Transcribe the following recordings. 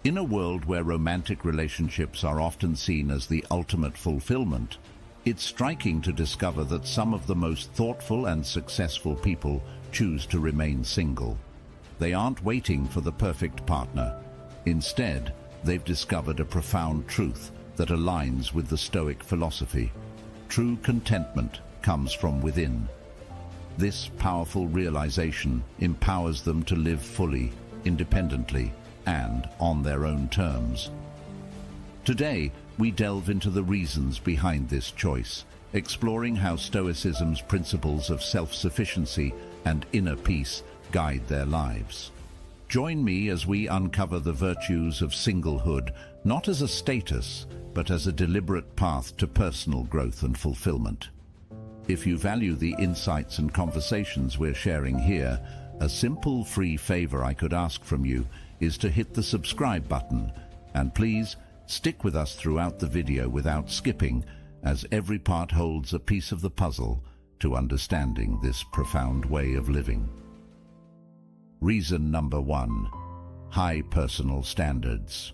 In a world where romantic relationships are often seen as the ultimate fulfillment, it's striking to discover that some of the most thoughtful and successful people choose to remain single. They aren't waiting for the perfect partner. Instead, they've discovered a profound truth that aligns with the Stoic philosophy. True contentment comes from within. This powerful realization empowers them to live fully, independently, and on their own terms. Today, we delve into the reasons behind this choice, exploring how Stoicism's principles of self-sufficiency and inner peace guide their lives. Join me as we uncover the virtues of singlehood, not as a status, but as a deliberate path to personal growth and fulfillment. If you value the insights and conversations we're sharing here, a simple free favor I could ask from you is to hit the subscribe button, and please stick with us throughout the video without skipping, as every part holds a piece of the puzzle to understanding this profound way of living. Reason number 1: high personal standards.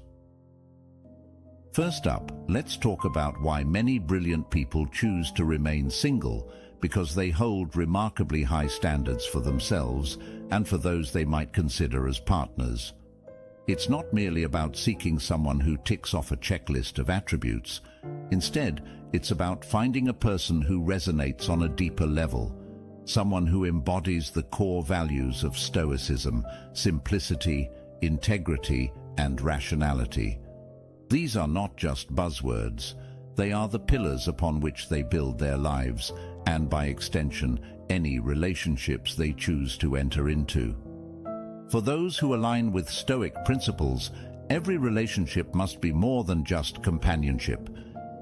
First up, let's talk about why many brilliant people choose to remain single, because they hold remarkably high standards for themselves and for those they might consider as partners. It's not merely about seeking someone who ticks off a checklist of attributes. Instead, it's about finding a person who resonates on a deeper level, someone who embodies the core values of Stoicism: simplicity, integrity, and rationality. These are not just buzzwords. They are the pillars upon which they build their lives, and by extension, any relationships they choose to enter into. For those who align with Stoic principles, every relationship must be more than just companionship.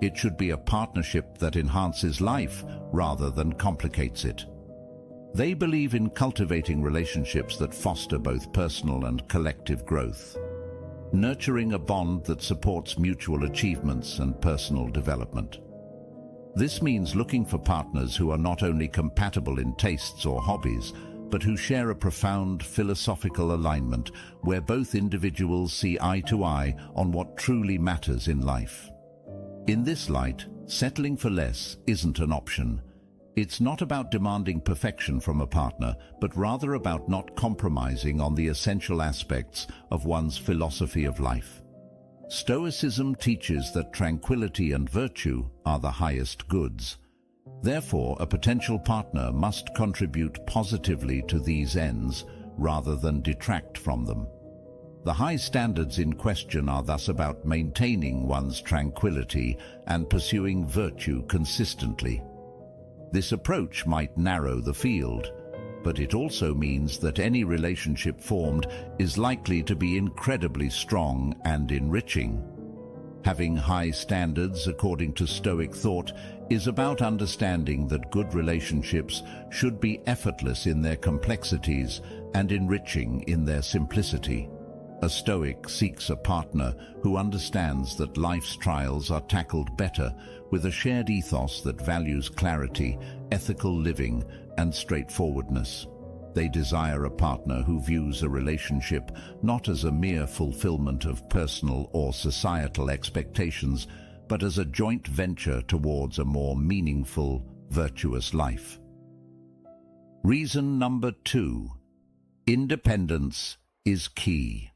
It should be a partnership that enhances life rather than complicates it. They believe in cultivating relationships that foster both personal and collective growth, nurturing a bond that supports mutual achievements and personal development. This means looking for partners who are not only compatible in tastes or hobbies, but who share a profound philosophical alignment where both individuals see eye to eye on what truly matters in life. In this light, settling for less isn't an option. It's not about demanding perfection from a partner, but rather about not compromising on the essential aspects of one's philosophy of life. Stoicism teaches that tranquility and virtue are the highest goods. Therefore, a potential partner must contribute positively to these ends rather than detract from them. The high standards in question are thus about maintaining one's tranquility and pursuing virtue consistently. This approach might narrow the field, but it also means that any relationship formed is likely to be incredibly strong and enriching. Having high standards, according to Stoic thought, is about understanding that good relationships should be effortless in their complexities and enriching in their simplicity. A Stoic seeks a partner who understands that life's trials are tackled better with a shared ethos that values clarity, ethical living, and straightforwardness. They desire a partner who views a relationship not as a mere fulfillment of personal or societal expectations, but as a joint venture towards a more meaningful, virtuous life. Reason number 2: independence is key.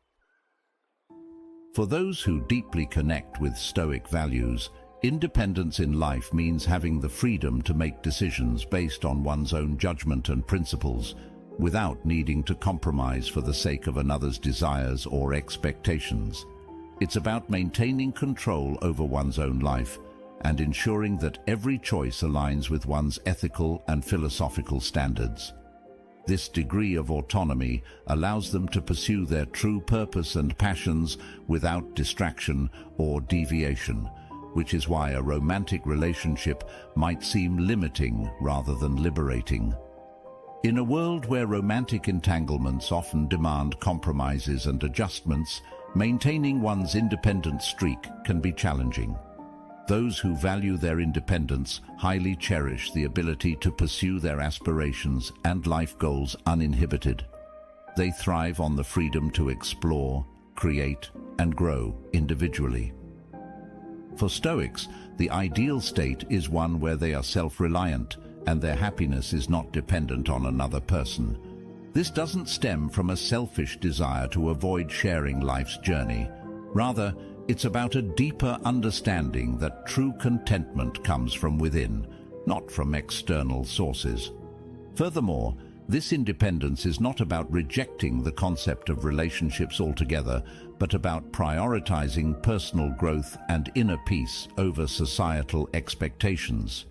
For those who deeply connect with Stoic values, independence in life means having the freedom to make decisions based on one's own judgment and principles, without needing to compromise for the sake of another's desires or expectations. It's about maintaining control over one's own life and ensuring that every choice aligns with one's ethical and philosophical standards. This degree of autonomy allows them to pursue their true purpose and passions without distraction or deviation, which is why a romantic relationship might seem limiting rather than liberating. In a world where romantic entanglements often demand compromises and adjustments, maintaining one's independent streak can be challenging. Those who value their independence highly cherish the ability to pursue their aspirations and life goals uninhibited. They thrive on the freedom to explore, create, and grow individually. For Stoics, the ideal state is one where they are self-reliant and their happiness is not dependent on another person. This doesn't stem from a selfish desire to avoid sharing life's journey. Rather, it's about a deeper understanding that true contentment comes from within, not from external sources. Furthermore, this independence is not about rejecting the concept of relationships altogether, but about prioritizing personal growth and inner peace over societal expectations.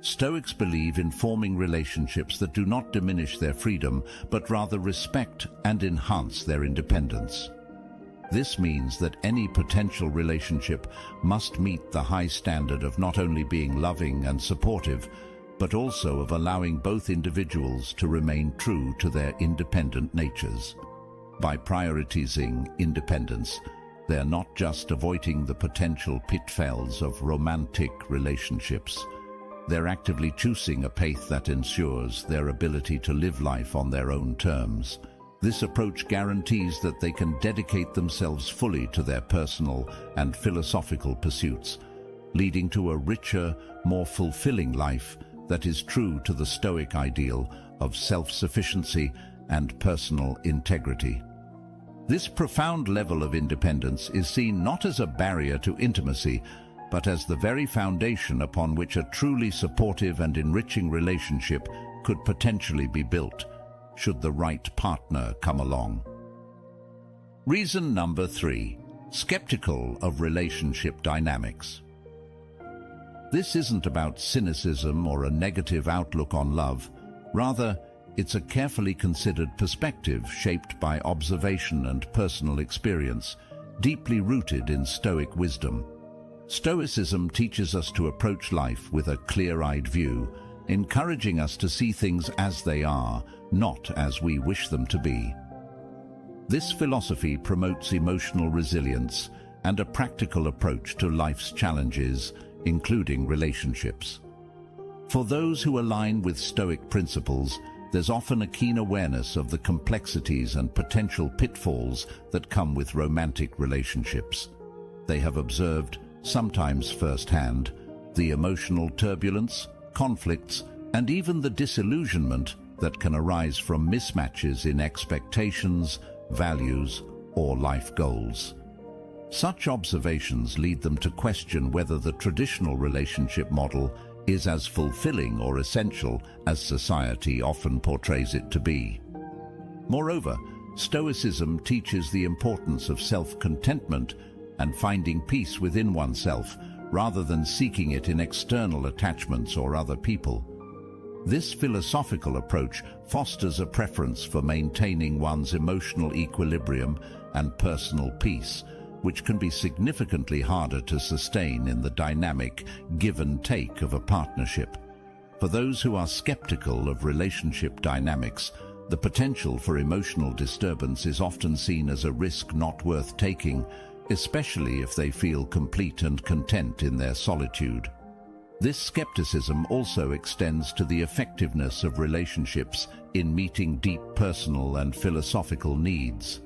Stoics believe in forming relationships that do not diminish their freedom, but rather respect and enhance their independence. This means that any potential relationship must meet the high standard of not only being loving and supportive, but also of allowing both individuals to remain true to their independent natures. By prioritizing independence, they are not just avoiding the potential pitfalls of romantic relationships. They're actively choosing a path that ensures their ability to live life on their own terms. This approach guarantees that they can dedicate themselves fully to their personal and philosophical pursuits, leading to a richer, more fulfilling life that is true to the Stoic ideal of self-sufficiency and personal integrity. This profound level of independence is seen not as a barrier to intimacy, but as the very foundation upon which a truly supportive and enriching relationship could potentially be built, should the right partner come along. Reason number 3. Skeptical of relationship dynamics. This isn't about cynicism or a negative outlook on love. Rather, it's a carefully considered perspective shaped by observation and personal experience, deeply rooted in Stoic wisdom. Stoicism teaches us to approach life with a clear-eyed view, encouraging us to see things as they are, not as we wish them to be. This philosophy promotes emotional resilience and a practical approach to life's challenges, including relationships. For those who align with Stoic principles, there's often a keen awareness of the complexities and potential pitfalls that come with romantic relationships. They have observed, sometimes firsthand, the emotional turbulence, conflicts, and even the disillusionment that can arise from mismatches in expectations, values, or life goals. Such observations lead them to question whether the traditional relationship model is as fulfilling or essential as society often portrays it to be. Moreover, Stoicism teaches the importance of self-contentment and finding peace within oneself rather than seeking it in external attachments or other people. This philosophical approach fosters a preference for maintaining one's emotional equilibrium and personal peace, which can be significantly harder to sustain in the dynamic give and take of a partnership. For those who are skeptical of relationship dynamics, the potential for emotional disturbance is often seen as a risk not worth taking, especially if they feel complete and content in their solitude. This skepticism also extends to the effectiveness of relationships in meeting deep personal and philosophical needs.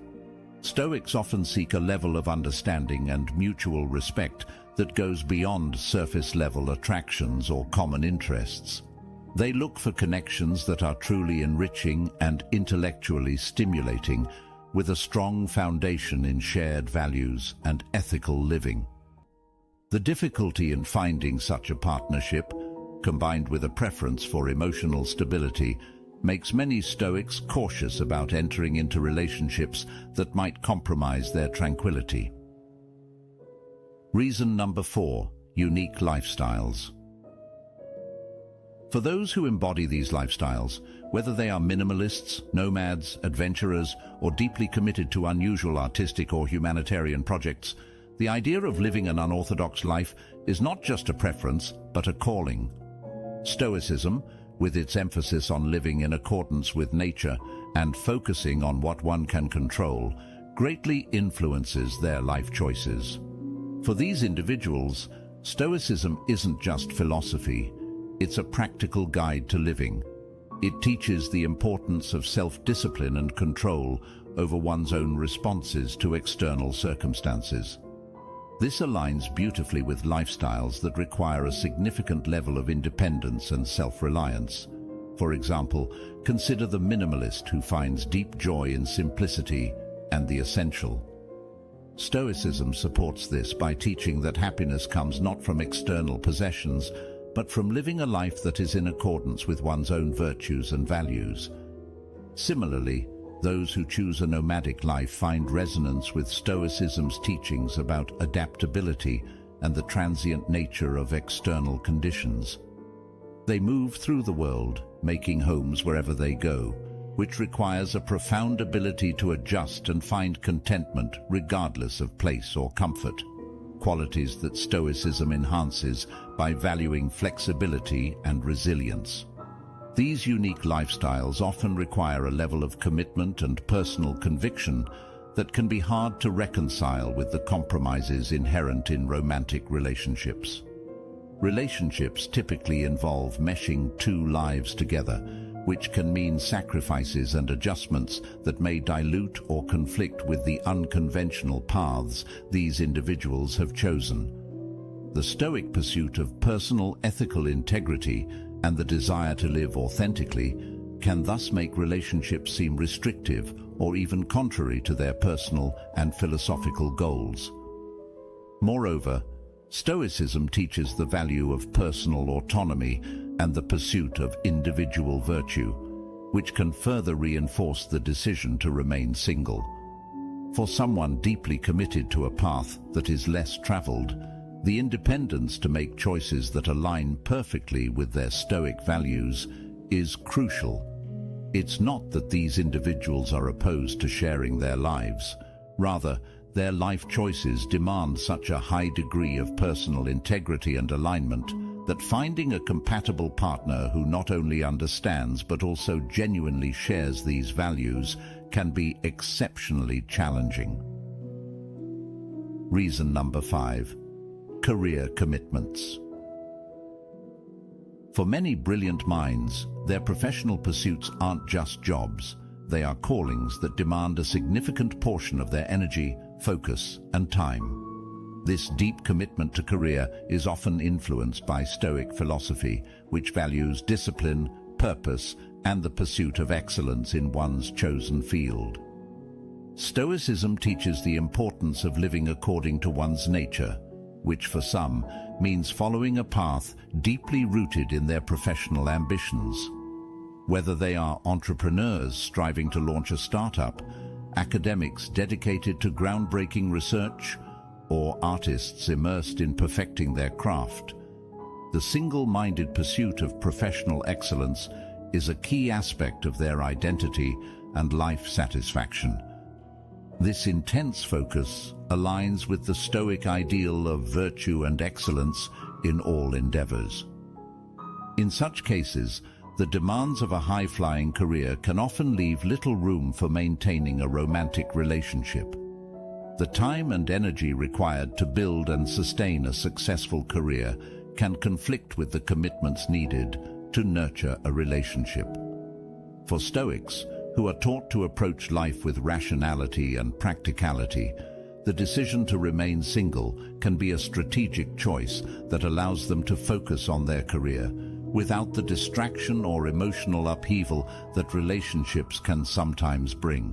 Stoics often seek a level of understanding and mutual respect that goes beyond surface-level attractions or common interests. They look for connections that are truly enriching and intellectually stimulating, with a strong foundation in shared values and ethical living. The difficulty in finding such a partnership, combined with a preference for emotional stability, makes many Stoics cautious about entering into relationships that might compromise their tranquility. Reason number 4. Unique lifestyles. For those who embody these lifestyles, whether they are minimalists, nomads, adventurers, or deeply committed to unusual artistic or humanitarian projects, the idea of living an unorthodox life is not just a preference, but a calling. Stoicism, with its emphasis on living in accordance with nature and focusing on what one can control, greatly influences their life choices. For these individuals, Stoicism isn't just philosophy, it's a practical guide to living. It teaches the importance of self-discipline and control over one's own responses to external circumstances. This aligns beautifully with lifestyles that require a significant level of independence and self-reliance. For example, consider the minimalist who finds deep joy in simplicity and the essential. Stoicism supports this by teaching that happiness comes not from external possessions, but from living a life that is in accordance with one's own virtues and values. Similarly, those who choose a nomadic life find resonance with Stoicism's teachings about adaptability and the transient nature of external conditions. They move through the world, making homes wherever they go, which requires a profound ability to adjust and find contentment regardless of place or comfort, qualities that Stoicism enhances by valuing flexibility and resilience. These unique lifestyles often require a level of commitment and personal conviction that can be hard to reconcile with the compromises inherent in romantic relationships. Relationships typically involve meshing two lives together, which can mean sacrifices and adjustments that may dilute or conflict with the unconventional paths these individuals have chosen. The Stoic pursuit of personal ethical integrity and the desire to live authentically can thus make relationships seem restrictive or even contrary to their personal and philosophical goals. Moreover, Stoicism teaches the value of personal autonomy and the pursuit of individual virtue, which can further reinforce the decision to remain single. For someone deeply committed to a path that is less traveled, the independence to make choices that align perfectly with their Stoic values is crucial. It's not that these individuals are opposed to sharing their lives. Rather, their life choices demand such a high degree of personal integrity and alignment that finding a compatible partner who not only understands but also genuinely shares these values can be exceptionally challenging. Reason number 5. Career commitments. For many brilliant minds, their professional pursuits aren't just jobs. They are callings that demand a significant portion of their energy, focus, and time. This deep commitment to career is often influenced by Stoic philosophy, which values discipline, purpose, and the pursuit of excellence in one's chosen field. Stoicism teaches the importance of living according to one's nature, which for some means following a path deeply rooted in their professional ambitions. Whether they are entrepreneurs striving to launch a startup, academics dedicated to groundbreaking research, or artists immersed in perfecting their craft, the single-minded pursuit of professional excellence is a key aspect of their identity and life satisfaction. This intense focus aligns with the Stoic ideal of virtue and excellence in all endeavors. In such cases, the demands of a high-flying career can often leave little room for maintaining a romantic relationship. The time and energy required to build and sustain a successful career can conflict with the commitments needed to nurture a relationship. For Stoics, who are taught to approach life with rationality and practicality, the decision to remain single can be a strategic choice that allows them to focus on their career without the distraction or emotional upheaval that relationships can sometimes bring.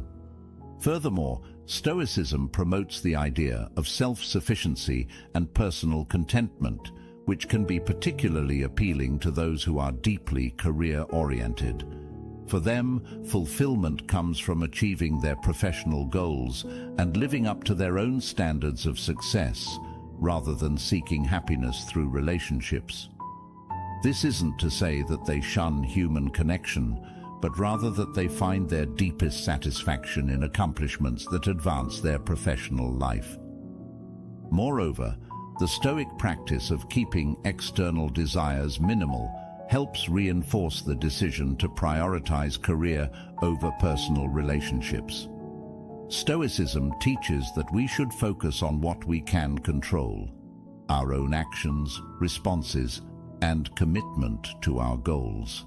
Furthermore, Stoicism promotes the idea of self-sufficiency and personal contentment, which can be particularly appealing to those who are deeply career-oriented. For them, fulfillment comes from achieving their professional goals and living up to their own standards of success, rather than seeking happiness through relationships. This isn't to say that they shun human connection, but rather that they find their deepest satisfaction in accomplishments that advance their professional life. Moreover, the Stoic practice of keeping external desires minimal helps reinforce the decision to prioritize career over personal relationships. Stoicism teaches that we should focus on what we can control: our own actions, responses, and commitment to our goals.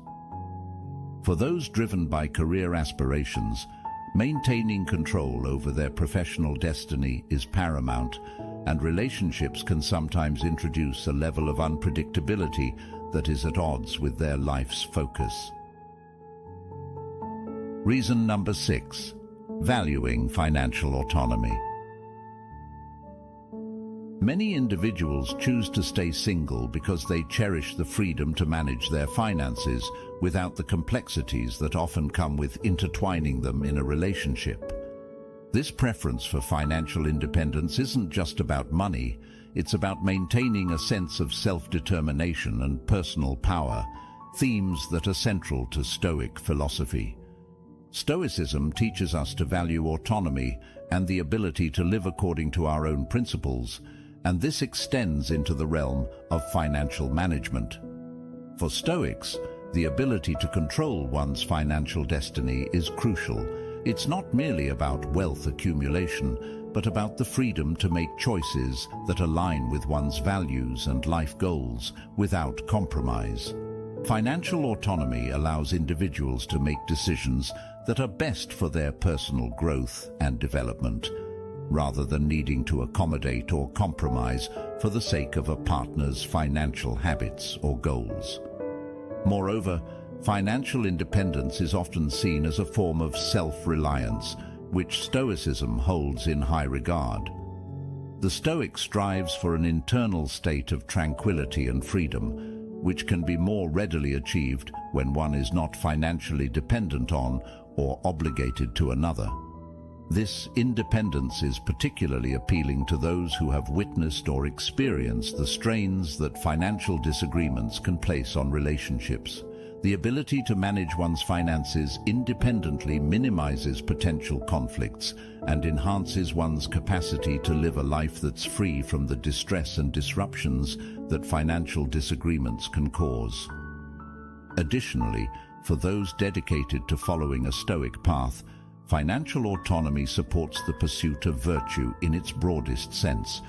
For those driven by career aspirations, Maintaining control over their professional destiny is paramount, and relationships can sometimes introduce a level of unpredictability that is at odds with their life's focus. Reason number 6. Valuing financial autonomy. Many individuals choose to stay single because they cherish the freedom to manage their finances without the complexities that often come with intertwining them in a relationship. This preference for financial independence isn't just about money, it's about maintaining a sense of self-determination and personal power, themes that are central to Stoic philosophy. Stoicism teaches us to value autonomy and the ability to live according to our own principles, and this extends into the realm of financial management. For Stoics, the ability to control one's financial destiny is crucial. It's not merely about wealth accumulation, but about the freedom to make choices that align with one's values and life goals without compromise. Financial autonomy allows individuals to make decisions that are best for their personal growth and development, rather than needing to accommodate or compromise for the sake of a partner's financial habits or goals. Moreover, financial independence is often seen as a form of self-reliance, which Stoicism holds in high regard. The Stoic strives for an internal state of tranquility and freedom, which can be more readily achieved when one is not financially dependent on or obligated to another. This independence is particularly appealing to those who have witnessed or experienced the strains that financial disagreements can place on relationships. The ability to manage one's finances independently minimizes potential conflicts and enhances one's capacity to live a life that's free from the distress and disruptions that financial disagreements can cause. Additionally, for those dedicated to following a Stoic path, financial autonomy supports the pursuit of virtue in its broadest sense.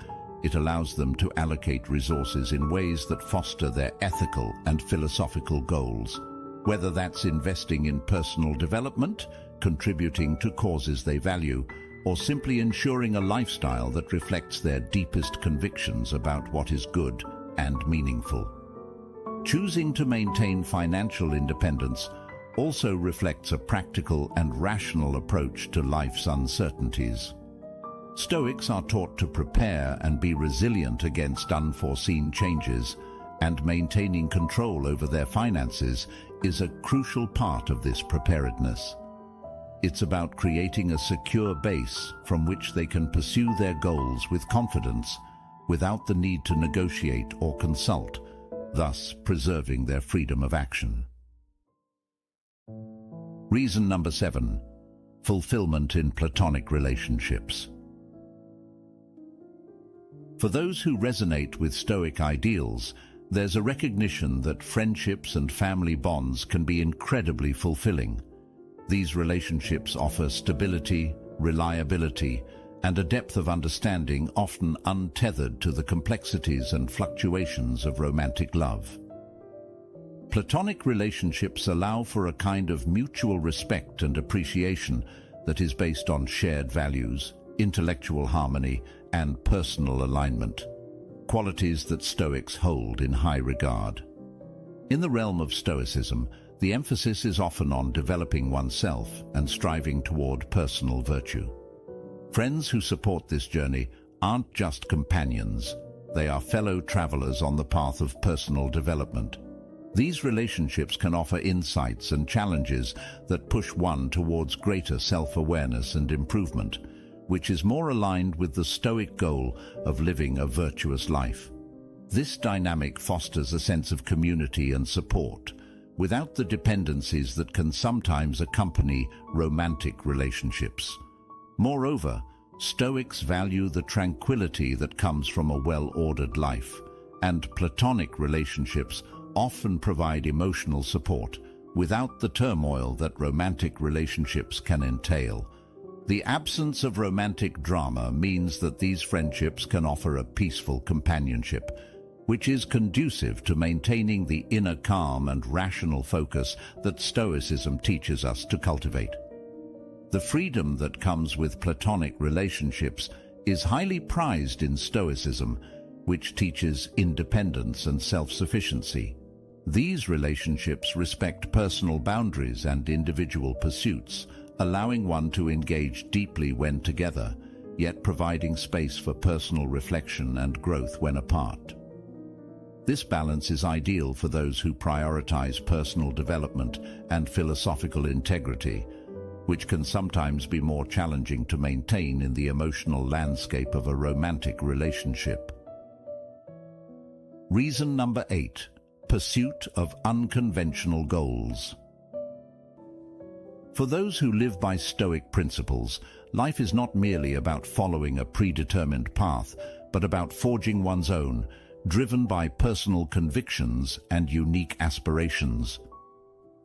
It allows them to allocate resources in ways that foster their ethical and philosophical goals, whether that's investing in personal development, contributing to causes they value, or simply ensuring a lifestyle that reflects their deepest convictions about what is good and meaningful. Choosing to maintain financial independence also reflects a practical and rational approach to life's uncertainties. Stoics are taught to prepare and be resilient against unforeseen changes, and maintaining control over their finances is a crucial part of this preparedness. It's about creating a secure base from which they can pursue their goals with confidence without the need to negotiate or consult, thus preserving their freedom of action. Reason number 7. Fulfillment in platonic relationships. For those who resonate with Stoic ideals, there's a recognition that friendships and family bonds can be incredibly fulfilling. These relationships offer stability, reliability, and a depth of understanding often untethered to the complexities and fluctuations of romantic love. Platonic relationships allow for a kind of mutual respect and appreciation that is based on shared values, intellectual harmony, and personal alignment, qualities that Stoics hold in high regard. In the realm of Stoicism, the emphasis is often on developing oneself and striving toward personal virtue. Friends who support this journey aren't just companions, they are fellow travelers on the path of personal development. These relationships can offer insights and challenges that push one towards greater self-awareness and improvement, which is more aligned with the Stoic goal of living a virtuous life. This dynamic fosters a sense of community and support, without the dependencies that can sometimes accompany romantic relationships. Moreover, Stoics value the tranquility that comes from a well-ordered life, and platonic relationships often provide emotional support without the turmoil that romantic relationships can entail. The absence of romantic drama means that these friendships can offer a peaceful companionship, which is conducive to maintaining the inner calm and rational focus that Stoicism teaches us to cultivate. The freedom that comes with platonic relationships is highly prized in Stoicism, which teaches independence and self-sufficiency. These relationships respect personal boundaries and individual pursuits, allowing one to engage deeply when together, yet providing space for personal reflection and growth when apart. This balance is ideal for those who prioritize personal development and philosophical integrity, which can sometimes be more challenging to maintain in the emotional landscape of a romantic relationship. Reason number 8. Pursuit of unconventional goals. For those who live by Stoic principles, life is not merely about following a predetermined path, but about forging one's own, driven by personal convictions and unique aspirations.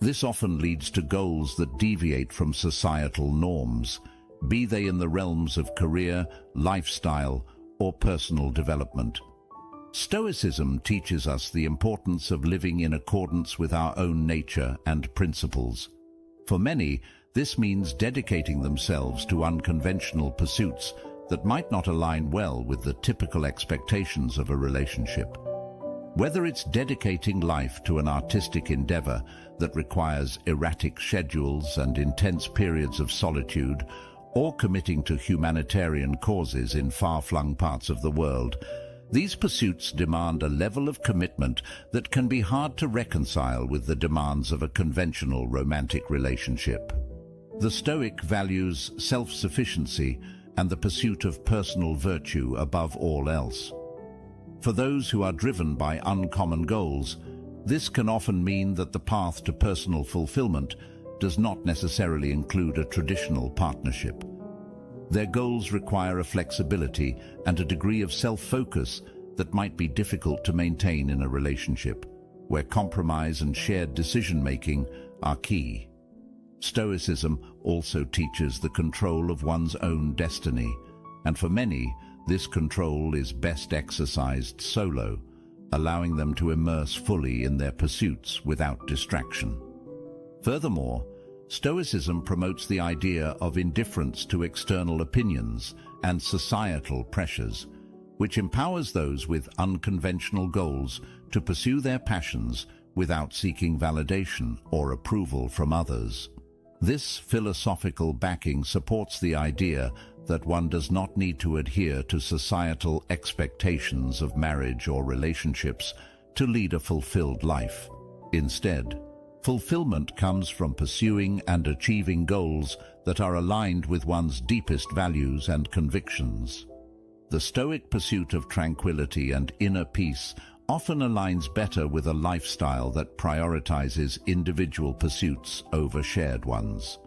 This often leads to goals that deviate from societal norms, be they in the realms of career, lifestyle, or personal development. Stoicism teaches us the importance of living in accordance with our own nature and principles. For many, this means dedicating themselves to unconventional pursuits that might not align well with the typical expectations of a relationship. Whether it's dedicating life to an artistic endeavor that requires erratic schedules and intense periods of solitude, or committing to humanitarian causes in far-flung parts of the world, these pursuits demand a level of commitment that can be hard to reconcile with the demands of a conventional romantic relationship. The Stoic values self-sufficiency and the pursuit of personal virtue above all else. For those who are driven by uncommon goals, this can often mean that the path to personal fulfillment does not necessarily include a traditional partnership. Their goals require a flexibility and a degree of self-focus that might be difficult to maintain in a relationship, where compromise and shared decision-making are key. Stoicism also teaches the control of one's own destiny, and for many, this control is best exercised solo, allowing them to immerse fully in their pursuits without distraction. Furthermore, Stoicism promotes the idea of indifference to external opinions and societal pressures, which empowers those with unconventional goals to pursue their passions without seeking validation or approval from others. This philosophical backing supports the idea that one does not need to adhere to societal expectations of marriage or relationships to lead a fulfilled life. Instead, fulfillment comes from pursuing and achieving goals that are aligned with one's deepest values and convictions. The Stoic pursuit of tranquility and inner peace often aligns better with a lifestyle that prioritizes individual pursuits over shared ones.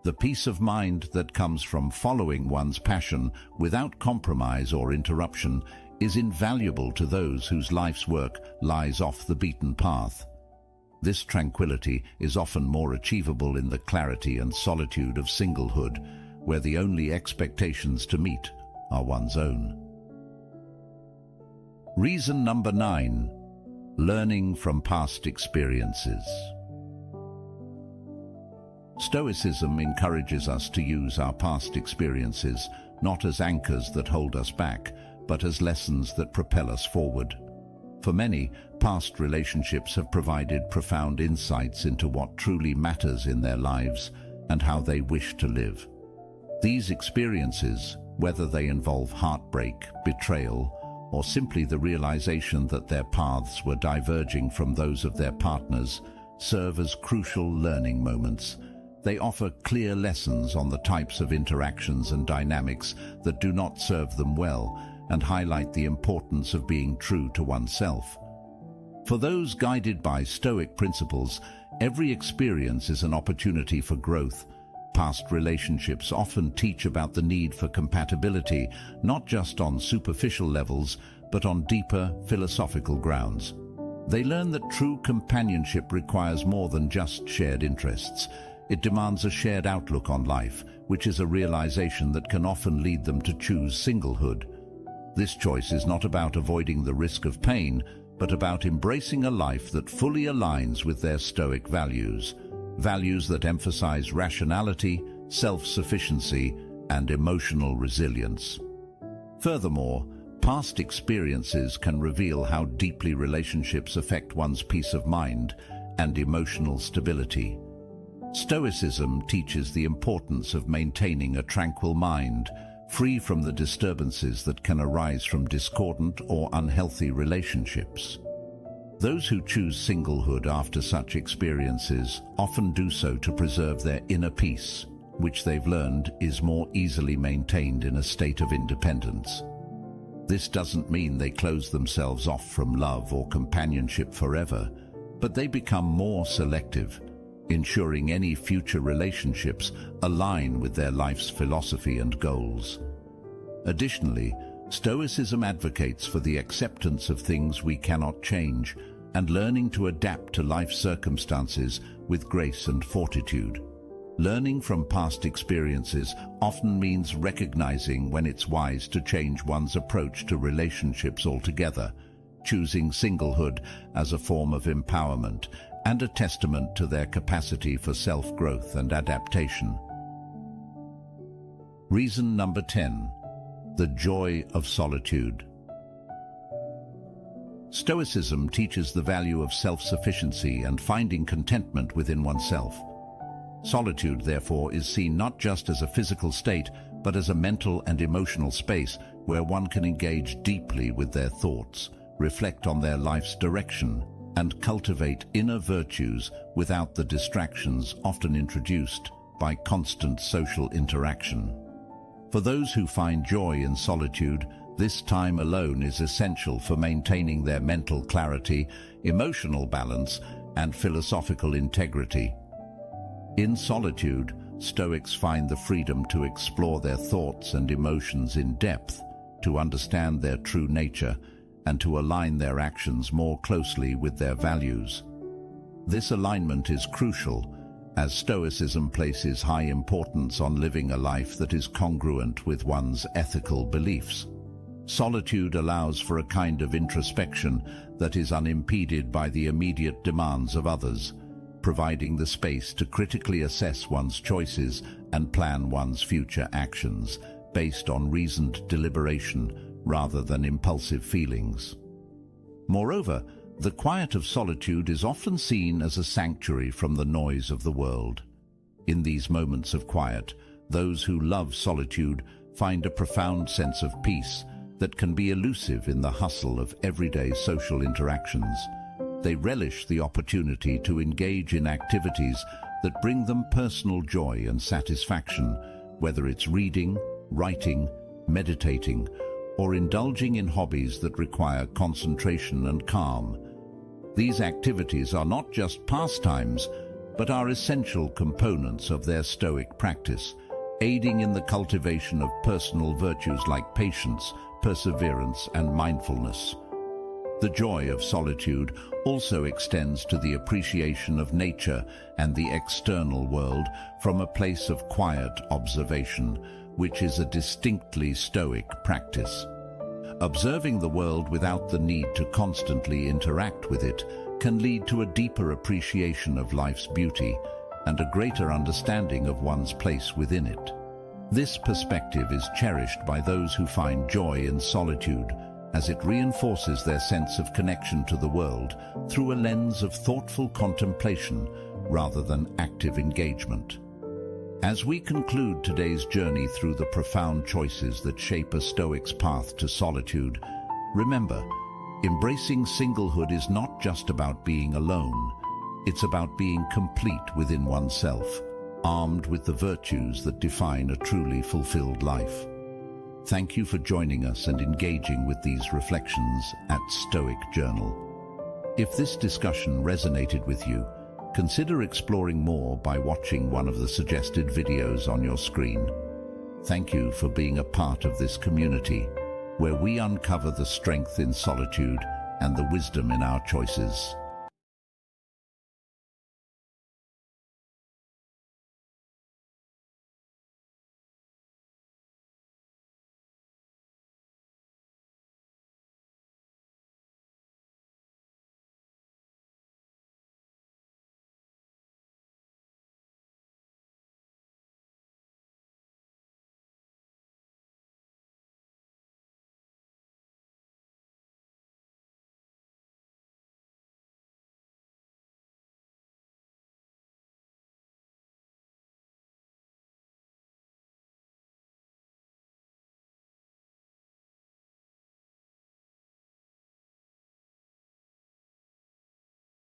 The peace of mind that comes from following one's passion without compromise or interruption is invaluable to those whose life's work lies off the beaten path. This tranquility is often more achievable in the clarity and solitude of singlehood, where the only expectations to meet are one's own. Reason number 9. Learning from past experiences. Stoicism encourages us to use our past experiences not as anchors that hold us back, but as lessons that propel us forward. For many, past relationships have provided profound insights into what truly matters in their lives and how they wish to live. These experiences, whether they involve heartbreak, betrayal, or simply the realization that their paths were diverging from those of their partners, serve as crucial learning moments. They offer clear lessons on the types of interactions and dynamics that do not serve them well and highlight the importance of being true to oneself. For those guided by Stoic principles, every experience is an opportunity for growth. Past relationships often teach about the need for compatibility, not just on superficial levels, but on deeper philosophical grounds. They learn that true companionship requires more than just shared interests. It demands a shared outlook on life, which is a realization that can often lead them to choose singlehood. This choice is not about avoiding the risk of pain, but about embracing a life that fully aligns with their Stoic values, values that emphasize rationality, self-sufficiency, and emotional resilience. Furthermore, past experiences can reveal how deeply relationships affect one's peace of mind and emotional stability. Stoicism teaches the importance of maintaining a tranquil mind, free from the disturbances that can arise from discordant or unhealthy relationships. Those who choose singlehood after such experiences often do so to preserve their inner peace, which they've learned is more easily maintained in a state of independence. This doesn't mean they close themselves off from love or companionship forever, but they become more selective, ensuring any future relationships align with their life's philosophy and goals. Additionally, Stoicism advocates for the acceptance of things we cannot change and learning to adapt to life circumstances with grace and fortitude. Learning from past experiences often means recognizing when it's wise to change one's approach to relationships altogether, choosing singlehood as a form of empowerment and a testament to their capacity for self-growth and adaptation. Reason number 10. The joy of solitude. Stoicism teaches the value of self-sufficiency and finding contentment within oneself. Solitude, therefore, is seen not just as a physical state, but as a mental and emotional space where one can engage deeply with their thoughts, reflect on their life's direction, and cultivate inner virtues without the distractions often introduced by constant social interaction. For those who find joy in solitude, this time alone is essential for maintaining their mental clarity, emotional balance, and philosophical integrity. In solitude, Stoics find the freedom to explore their thoughts and emotions in depth, to understand their true nature, and to align their actions more closely with their values. This alignment is crucial, as Stoicism places high importance on living a life that is congruent with one's ethical beliefs. Solitude allows for a kind of introspection that is unimpeded by the immediate demands of others, providing the space to critically assess one's choices and plan one's future actions based on reasoned deliberation rather than impulsive feelings. Moreover, the quiet of solitude is often seen as a sanctuary from the noise of the world. In these moments of quiet, those who love solitude find a profound sense of peace that can be elusive in the hustle of everyday social interactions. They relish the opportunity to engage in activities that bring them personal joy and satisfaction, whether it's reading, writing, meditating, or indulging in hobbies that require concentration and calm. These activities are not just pastimes, but are essential components of their Stoic practice, aiding in the cultivation of personal virtues like patience, perseverance, and mindfulness. The joy of solitude also extends to the appreciation of nature and the external world from a place of quiet observation, which is a distinctly Stoic practice. Observing the world without the need to constantly interact with it can lead to a deeper appreciation of life's beauty and a greater understanding of one's place within it. This perspective is cherished by those who find joy in solitude, as it reinforces their sense of connection to the world through a lens of thoughtful contemplation rather than active engagement. As we conclude today's journey through the profound choices that shape a Stoic's path to solitude, remember, embracing singlehood is not just about being alone. It's about being complete within oneself, armed with the virtues that define a truly fulfilled life. Thank you for joining us and engaging with these reflections at Stoic Journal. If this discussion resonated with you, consider exploring more by watching one of the suggested videos on your screen. Thank you for being a part of this community, where we uncover the strength in solitude and the wisdom in our choices.